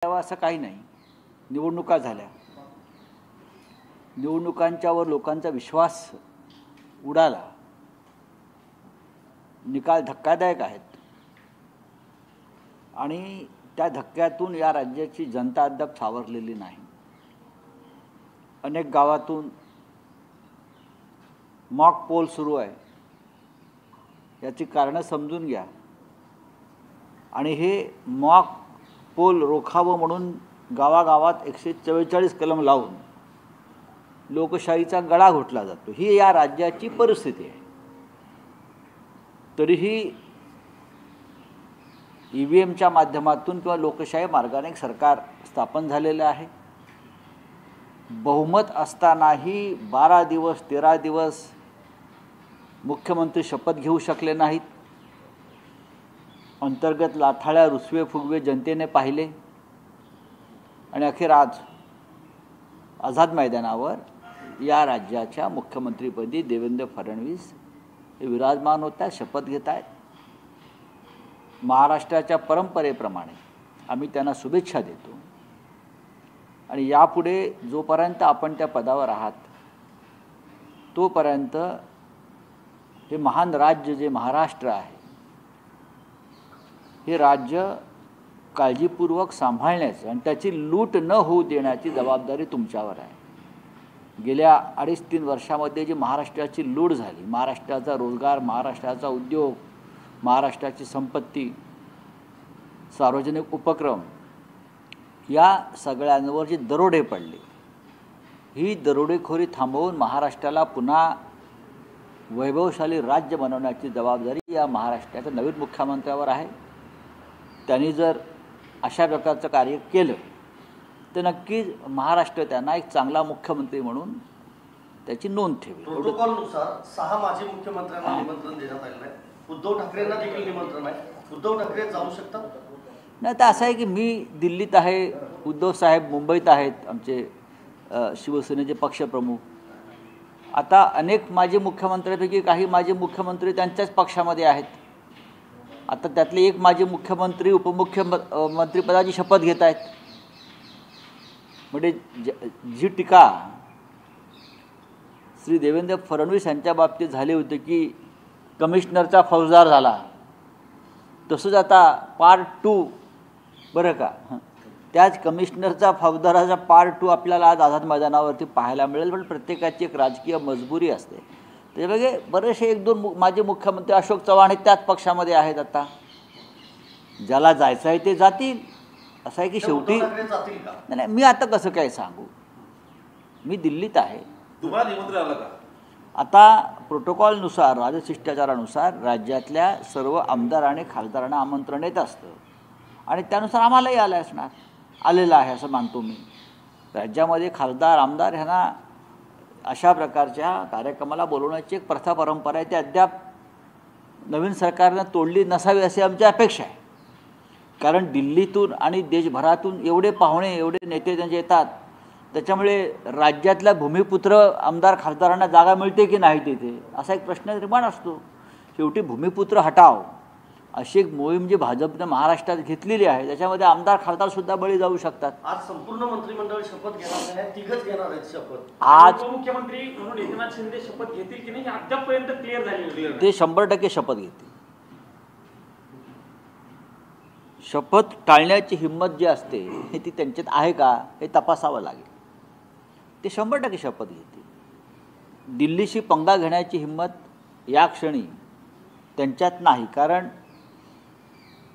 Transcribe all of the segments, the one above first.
असं काही नाही. निवडणुका झाल्या, निवडणुकांच्यावर लोकांचा विश्वास उडाला, निकाल धक्कादायक आहेत आणि त्या धक्क्यातून या राज्याची जनता अद्याप सावरलेली नाही. अनेक गावातून मॉक पोल सुरू आहे. याची कारणं समजून घ्या आणि हे मॉक पोल रोखावं म्हणून गावागावात 144 कलम लावून लोकशाहीचा गळा घोटला जातो. ही या राज्याची परिस्थिती आहे. तरीही EVMच्या माध्यमातून किंवा लोकशाही मार्गाने एक सरकार स्थापन झालेलं आहे. बहुमत असतानाही 12 दिवस 13 दिवस मुख्यमंत्री शपथ घेऊ शकले नाहीत. अंतर्गत लाथाळ्या रुसवे फुगवे जनतेने पाहिले आणि अखेर आज आझाद मैदानावर या राज्याच्या मुख्यमंत्रीपदी देवेंद्र फडणवीस हे विराजमान होत आहेत, शपथ घेत आहेत. महाराष्ट्राच्या परंपरेप्रमाणे आम्ही त्यांना शुभेच्छा देतो आणि यापुढे जोपर्यंत आपण त्या पदावर आहात तोपर्यंत हे महान राज्य जे महाराष्ट्र आहे हे राज्य काळजीपूर्वक सांभाळण्याचं आणि त्याची लूट न होऊ देण्याची जबाबदारी तुमच्यावर आहे. गेल्या 2.5-3 वर्षामध्ये जी महाराष्ट्राची लूट झाली, महाराष्ट्राचा रोजगार, महाराष्ट्राचा उद्योग, महाराष्ट्राची संपत्ती, सार्वजनिक उपक्रम, या सगळ्यांवर जे दरोडे पडले, ही दरोडेखोरी थांबवून महाराष्ट्राला पुन्हा वैभवशाली राज्य बनवण्याची जबाबदारी या महाराष्ट्राच्या नवीन मुख्यमंत्र्यावर आहे. त्यांनी जर अशा प्रकारचं कार्य केलं तर नक्कीच महाराष्ट्र त्यांना एक चांगला मुख्यमंत्री म्हणून त्याची नोंद ठेवेल. प्रोटोकॉलनुसार 6 माजी मुख्यमंत्र्यांना निमंत्रण देण्यात आलेलं आहे. उद्धव ठाकरेंना देखील निमंत्रण आहे. उद्धव ठाकरे जाऊ शकतात? नाही, तर असं आहे की मी दिल्लीत आहे, उद्धव साहेब मुंबईत आहेत, आमचे शिवसेनेचे पक्षप्रमुख. आता अनेक माजी मुख्यमंत्र्यांपैकी काही माजी मुख्यमंत्री त्यांच्याच पक्षामध्ये आहेत. आता त्यातले एक माजी मुख्यमंत्री उपमुख्यमंत्रीपदाची शपथ घेत आहेत. म्हणजे जी टीका श्री देवेंद्र फडणवीस यांच्या बाबतीत झाली होती की कमिशनरचा फौजदार झाला, तसंच आता पार्ट 2 बरं का, त्याच कमिशनरचा फौजदाराचा पार्ट 2 आपल्याला आज आझाद मैदानावरती पाहायला मिळेल. पण प्रत्येकाची एक राजकीय मजबुरी असते. त्याच्यामुळे बरेचसे 1-2 माजी मुख्यमंत्री अशोक चव्हाण हे त्याच पक्षामध्ये आहेत. आता ज्याला जायचं आहे ते जातील. असं आहे की शेवटी नाही, मी आता कसं काय सांगू, मी दिल्लीत आहे. आता प्रोटोकॉलनुसार, राजशिष्टाचारानुसार राज्यातल्या सर्व आमदार आणि खासदारांना आमंत्रण येत असतं आणि त्यानुसार आम्हालाही आलेलं आहे असं मानतो मी. राज्यामध्ये खासदार आमदार ह्यांना अशा प्रकारच्या कार्यक्रमाला बोलवण्याची एक प्रथा परंपरा आहे. ती अद्याप नवीन सरकारनं तोडली नसावी अशी आमची अपेक्षा आहे. कारण दिल्लीतून आणि देशभरातून एवढे पाहुणे, एवढे नेते त्यांचे येतात. त्याच्यामुळे राज्यातल्या भूमिपुत्र आमदार खासदारांना जागा मिळते की नाही तिथे असा एक प्रश्न निर्माण असतो. शेवटी भूमिपुत्र हटाव अशी एक मोहीम जी भाजपने महाराष्ट्रात घेतलेली आहे, त्याच्यामध्ये आमदार खासदार सुद्धा बळी जाऊ शकतात. आज संपूर्ण मंत्रिमंडळ शपथ घेणार आहे, तिघच घेणार आहेत शपथ. आज मुख्यमंत्री म्हणून एकनाथ शिंदे शपथ घेतील की नाही अद्यापपर्यंत क्लिअर झालेलं. ते 100% शपथ घेतील. शपथ टाळण्याची हिंमत जी असते हे ती त्यांच्यात आहे का हे तपासावं लागेल. ते 100% शपथ घेतील. दिल्लीशी पंगा घेण्याची हिंमत या क्षणी त्यांच्यात नाही. कारण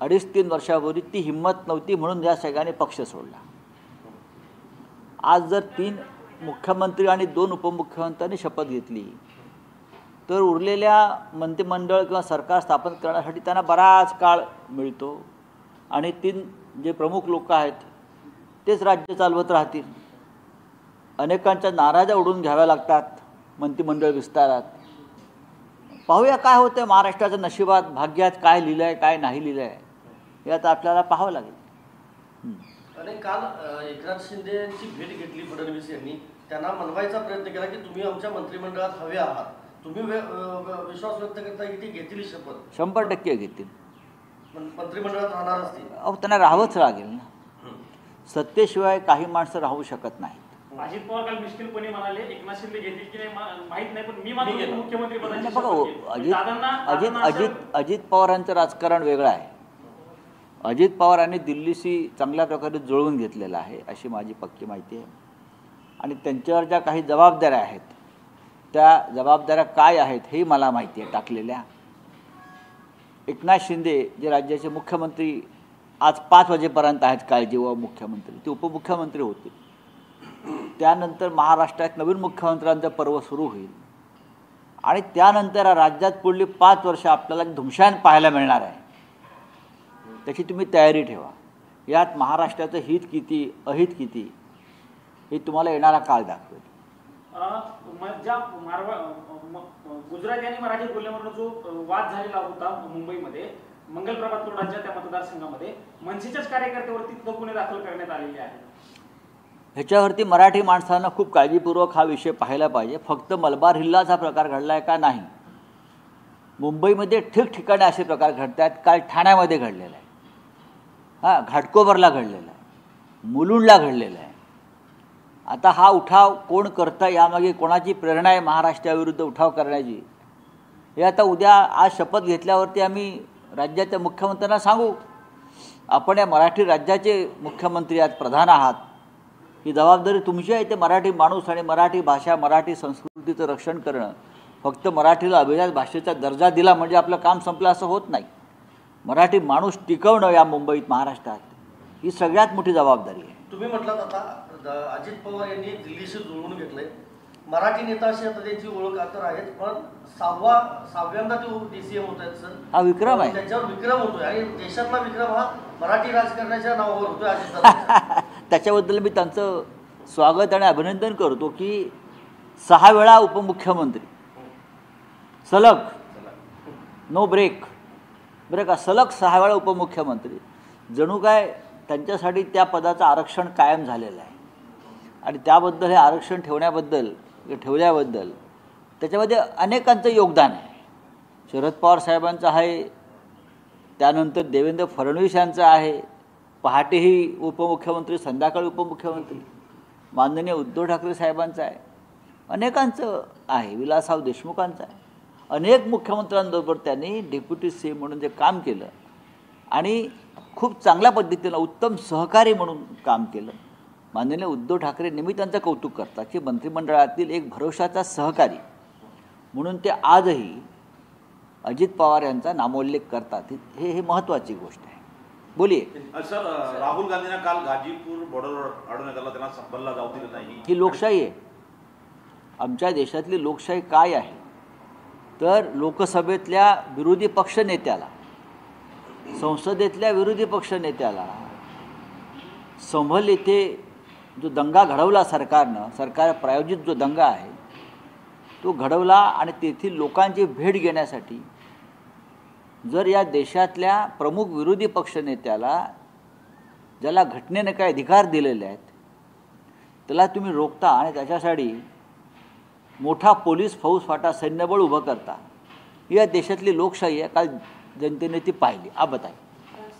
2.5-3 वर्षापूर्वी ती हिंमत नव्हती म्हणून या सगळ्यांनी पक्ष सोडला. आज जर 3 मुख्यमंत्री आणि 2 उपमुख्यमंत्र्यांनी शपथ घेतली तर उरलेल्या मंत्रिमंडळ किंवा सरकार स्थापन करण्यासाठी त्यांना बराच काळ मिळतो आणि 3 जे प्रमुख लोक आहेत तेच राज्य चालवत राहतील. अनेकांच्या नाराज्या उडून घ्याव्या लागतात मंत्रिमंडळ विस्तारात. पाहूया काय होतं आहे. महाराष्ट्राच्या नशिबात, भाग्यात काय लिहिलं आहे, काय नाही लिहिलं आहे हे आता आपल्याला पाहावं लागेल. आणि काल एकनाथ शिंदेची भेट घेतली फडणवीस यांनी. त्यांना मनवायचा प्रयत्न केला की तुम्ही आमच्या मंत्रिमंडळात हवे आहात. तुम्ही विश्वास व्यक्त करता की ते घेतील शपथ? 100% घेतील. मंत्रिमंडळात राहणार असतील. त्यांना राहावंच लागेल ना. सत्तेशिवाय काही माणसं राहू शकत नाहीत. अजित पवार काल मिश्किलपणे म्हणाले एकनाथ शिंदे घेतील की नाही माहित नाही, पण मी मात्र मुख्यमंत्री पदाची बघा, शपथ घेईन. अजित पवारांचं राजकारण वेगळं आहे. अजित पवारांनी दिल्लीशी चांगल्या प्रकारे जुळवून घेतलेलं आहे अशी माझी पक्की माहिती आहे. आणि त्यांच्यावर ज्या काही जबाबदाऱ्या आहेत त्या जबाबदाऱ्या काय आहेत हे मला माहिती आहे टाकलेल्या. एकनाथ शिंदे जे राज्याचे मुख्यमंत्री आज 5 वाजेपर्यंत आहेत, काल जेव्हा मुख्यमंत्री ते उपमुख्यमंत्री होते, त्यानंतर महाराष्ट्रात नवीन मुख्यमंत्र्यांचं पर्व सुरू होईल आणि त्यानंतर राज्यात पुढली 5 वर्ष आपल्याला धुमशान पाहायला मिळणार आहे. त्याची तुम्ही तयारी ठेवा. यात महाराष्ट्राचं हित किती अहित किती हे तुम्हाला येणारा काळ दाखवेल. ज्या गुजराती आणि मराठी बोलण्यावरून जो वाद झालेला होता मुंबईमध्ये मंगलप्रभात तोडाच्या त्या मतदारसंघामध्ये मनसेच्याच कार्यकर्त्यावरती गुन्हे दाखल करण्यात आलेले आहेत. ह्याच्यावरती मराठी माणसांना खूप काळजीपूर्वक हा विषय पाहायला पाहिजे. फक्त मलबार हिल्लाचा प्रकार घडला आहे का नाही, मुंबईमध्ये ठिकठिकाणी असे प्रकार घडत आहेत. काल ठाण्यामध्ये घडलेला आहे, घाटकोपरला घडलेला आहे, मुलुंडला घडलेला आहे. आता हा उठाव कोण करतं, यामागे कोणाची प्रेरणा आहे महाराष्ट्राविरुद्ध उठाव करण्याची, हे आता उद्या आज शपथ घेतल्यावरती आम्ही राज्याच्या मुख्यमंत्र्यांना सांगू. आपण या मराठी राज्याचे मुख्यमंत्री आहात, प्रधान आहात, ही जबाबदारी तुमची आहे. ते मराठी माणूस आणि मराठी भाषा मराठी संस्कृतीचं रक्षण करणं. फक्त मराठीला अभिजात भाषेचा दर्जा दिला म्हणजे आपलं काम संपलं असं होत नाही. मराठी माणूस टिकवणं या मुंबईत महाराष्ट्रात ही सगळ्यात मोठी जबाबदारी आहे. तुम्ही म्हटलात आता अजित पवार यांनी दिल्लीशी जुळवून घेतलंय. मराठी नेता अशी आता त्यांची ओळख तर आहेच, पण सहाव्यांदा ते DCM होत आहेत सर. हा विक्रम आहे. त्यांच्यावर विक्रम होतोय आणि देशातला विक्रम हा मराठी राजकारणाच्या नावावर होतोय अजित. त्याच्याबद्दल मी त्यांचं स्वागत आणि अभिनंदन करतो की 6 वेळा उपमुख्यमंत्री सलग, नो ब्रेक, बरं का, सलग 6 वेळा उपमुख्यमंत्री. जणू काय त्यांच्यासाठी त्या पदाचं आरक्षण कायम झालेलं आहे. आणि त्याबद्दल हे आरक्षण ठेवल्याबद्दल त्याच्यामध्ये अनेकांचं योगदान आहे. शरद पवार साहेबांचं आहे, त्यानंतर देवेंद्र फडणवीस यांचं आहे, पहाटेही उपमुख्यमंत्री संध्याकाळी उपमुख्यमंत्री, माननीय उद्धव ठाकरे साहेबांचं आहे, अनेकांचं आहे, विलासराव देशमुखांचं आहे. अनेक मुख्यमंत्र्यांबरोबर त्यांनी डेप्युटी CM म्हणून जे काम केलं आणि खूप चांगल्या पद्धतीनं उत्तम सहकारी म्हणून काम केलं. माननीय उद्धव ठाकरे नेहमी त्यांचं कौतुक करतात की मंत्रिमंडळातील एक भरोशाचा सहकारी म्हणून ते आजही अजित पवार यांचा नामोल्लेख करतात. हे महत्त्वाची गोष्ट आहे. बोलिये सर, राहुल गांधींना काल गाजीपूर बॉर्डरवर अडवण्यात आला, त्यांना संबलला जाऊ दिलं नाही. ही लोकशाही आहे. आमच्या देशातली लोकशाही काय आहे तर लोकसभेतल्या विरोधी पक्षनेत्याला, संसदेतल्या विरोधी पक्षनेत्याला संभल येथे जो दंगा घडवला सरकारनं, सरकार प्रायोजित जो दंगा आहे तो घडवला आणि तेथील लोकांची भेट घेण्यासाठी जर या देशातल्या प्रमुख विरोधी पक्षनेत्याला, ज्याला घटनेने काय अधिकार दिलेले आहेत, त्याला तुम्ही रोखता आणि त्याच्यासाठी मोठा पोलीस फौजफाटा सैन्यबळ उभं करता, ही या देशातली लोकशाही आहे. काल जनतेने ती पाहिली. आप बताइए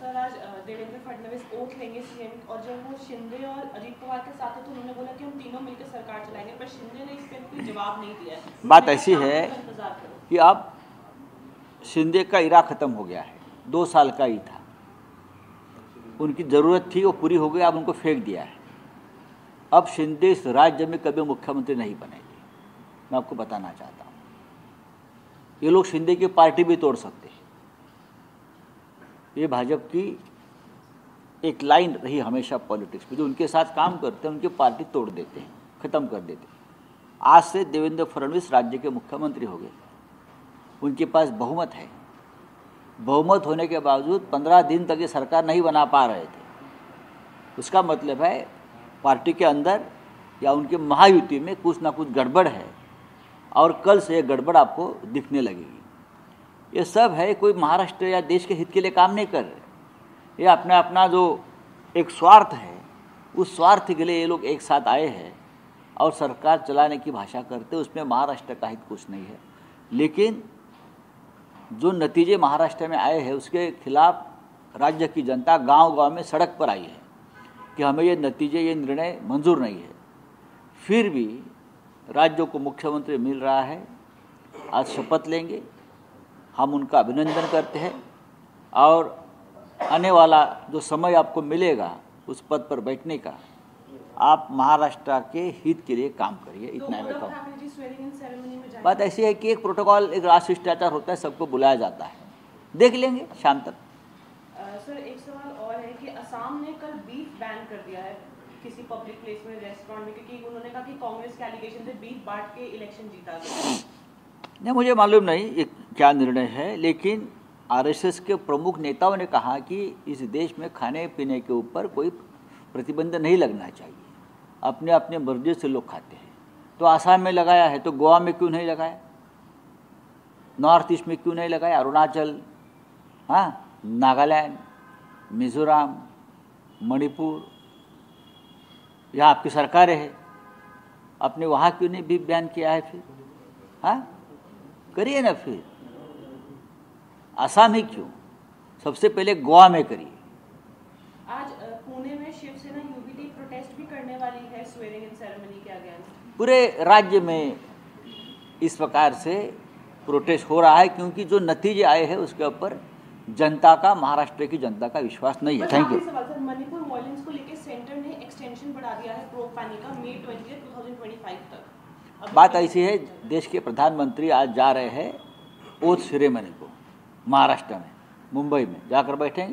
सर, आज देवेंद्र फडणवीस ओथ लेंगे CM और जब वो शिंदे और अजित पवार के साथ थे तो उन्होंने बोला कि हम तीनों मिलकर सरकार चलाएंगे, पर शिंदे ने इस पर कोई जवाब नहीं दिया. बात ऐसी है कि अब शिंदे का इरा ख़त्म हो गया है. 2 साल का ही था, उनकी ज़रूरत थी, वो पूरी हो गई, अब उनको फेंक दिया है. अब शिंदे इस राज्य में कभी मुख्यमंत्री नहीं बनेंगे. मैं आपको बताना चाहता हूँ, ये लोग शिंदे की पार्टी भी तोड़ सकते हैं. ये भाजपा की एक लाइन रही हमेशा पॉलिटिक्स में, जो उनके साथ काम करते हैं उनकी पार्टी तोड़ देते हैं, ख़त्म कर देते हैं. आज से देवेंद्र फडणवीस राज्य के मुख्यमंत्री हो गए. उनके पास बहुमत है. बहुमत होने के बावजूद 15 दिन तक ये सरकार नहीं बना पा रहे थे. उसका मतलब है पार्टी के अंदर या उनके महायुति में कुछ ना कुछ गड़बड़ है और कल से ये गड़बड़ आपको दिखने लगेगी. ये सब है, कोई महाराष्ट्र या देश के हित के लिए काम नहीं कर रहे. ये अपना जो एक स्वार्थ है, उस स्वार्थ के लिए ये लोग एक साथ आए हैं और सरकार चलाने की भाषा करते. उसमें महाराष्ट्र का हित कुछ नहीं है. लेकिन जो नतीजे महाराष्ट्र में आए हैं उसके खिलाफ राज्य की जनता गांव-गांव में सड़क पर आई है. कि हमें ये नतीजे, ये निर्णय मंजूर नहीं है, फिर भी राज्यों को मुख्यमंत्री मिल रहा है, आज शपथ लेंगे, हम उनका अभिनंदन करते हैं और आने वाला जो समय आपको मिलेगा उस पद पर बैठने का, आप महाराष्ट्र के हित के लिए काम करिए, इतना मैं कहूँ। बात ऐसी है कि एक प्रोटोकॉल, एक राष्ट्र शिष्टाचार होता है, सबको बुलाया जाता है, देख लेंगे शाम तक। सर एक सवाल और है कि असम ने कल बीफ बैन कर दिया है किसी पब्लिक प्लेस में, रेस्टोरेंट में, क्योंकि उन्होंने कहा कि कांग्रेस के एलिगेशन से बीफ बांट के इलेक्शन जीता गया। नहीं, मुझे मालूम नहीं ये क्या निर्णय है, लेकिन आरएसएस के प्रमुख नेताओं ने कहा कि इस देश में खाने पीने के ऊपर कोई प्रतिबंध नहीं लगना चाहिए, अपने अपने मर्जी से लोग खाते हैं। तो आसाम में लगाया है तो गोवा में क्यों नहीं लगाया, नॉर्थ ईस्ट में क्यों नहीं लगाया, अरुणाचल, हाँ, नागालैंड, मिजोरम, मणिपुर, यहाँ आपकी सरकारें हैं, आपने वहाँ क्यों नहीं बीफ बैन किया है? फिर हाँ करिए ना, फिर आसाम ही क्यों, सबसे पहले गोवा में करिए। आज पुणे में शिवसेना यूबीडी प्रोटेस्ट भी करने वाली है swearing in ceremony K against. पूरे राज्य में इस प्रकार से प्रोटेस्ट हो रहा है क्योंकि जो नतीजे आए हैं उसके ऊपर जनता का, महाराष्ट्र की जनता का विश्वास नहीं है। Thank you. मणिपुर वायलेंस को लेकर सेंटर ने एक्सटेंशन बढ़ा दिया है प्रो पैनी का मई 20, 2025 तक। बात ऐसी है, देश के प्रधानमंत्री आज जा रहे हैं ओथ सेरेमनी को महाराष्ट्र में, मुंबई में जाकर बैठेंगे।